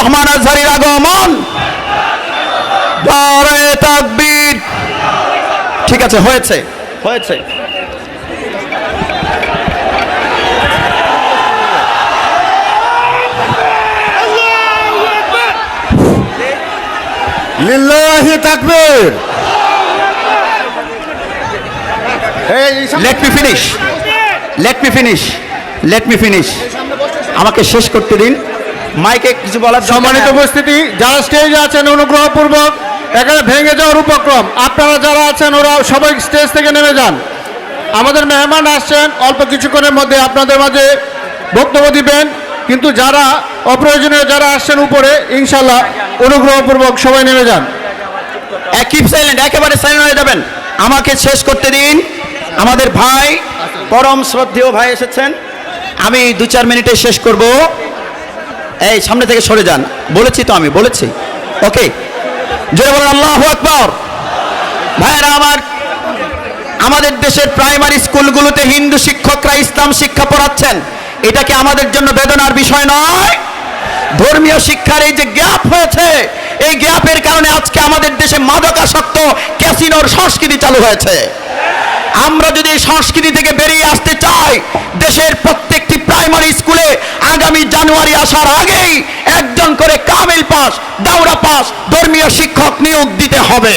রহমান আজহারীর আগমন, নারায়ে তাকবীর। ঠিক আছে, হয়েছে হয়েছে। লিল্লাহি তাকবীর। Let me finish, let me finish, let me finish. আমাকে শেষ করতে দিন। মাইকে কিছু বলার সম্মানিত উপস্থিতি, যারা স্টেজে আছেন অনুগ্রহপূর্বক এখানে ভেঙে যাওয়ার উপক্রম। আপনারা যারা আছেন ওরা সবাই স্টেজ থেকে নেমে যান। আমাদের মেহমান আসছেন, অল্প কিছুক্ষণের মধ্যে আপনাদের মাঝে বক্তব্য দিবেন, কিন্তু যারা অপ্রয়োজনীয় যারা আসছেন উপরে, ইনশাল্লাহ অনুগ্রহপূর্বক সবাই নেমে যান। কিপ সাইলেন্ট, একেবারে সাইলেন্ট হয়ে যাবেন। আমাকে শেষ করতে দিন। আমাদের ভাই, পরম শ্রদ্ধেয় ভাই এসেছেন, আমি 2-4 মিনিটে শেষ করব। এই সামনে থেকে সরে যান, বলেছি তো, আমি বলেছি। ওকে, জোরে বলেন আল্লাহু আকবার। ভাইরা আমার, আমাদের দেশের প্রাইমারি স্কুলগুলোতে হিন্দু শিক্ষকরা ইসলাম শিক্ষা পড়াচ্ছেন, এটা কি আমাদের জন্য বেদনার বিষয় নয়? ধর্মীয় শিক্ষার এই যে গ্যাপ হয়েছে, এই গ্যাপের কারণে আজকে আমাদের দেশে মাদকাসক্ত ক্যাসিনোর সংস্কৃতি চালু হয়েছে। আমরা যদি এই সংস্কৃতি থেকে বেরিয়ে আসতে চাই, দেশের প্রত্যেকটি প্রাইমারি স্কুলে আগামী জানুয়ারি আসার আগেই একজন করে কামিল পাস, দাওরা পাস ধর্মীয় শিক্ষক নিয়োগ দিতে হবে।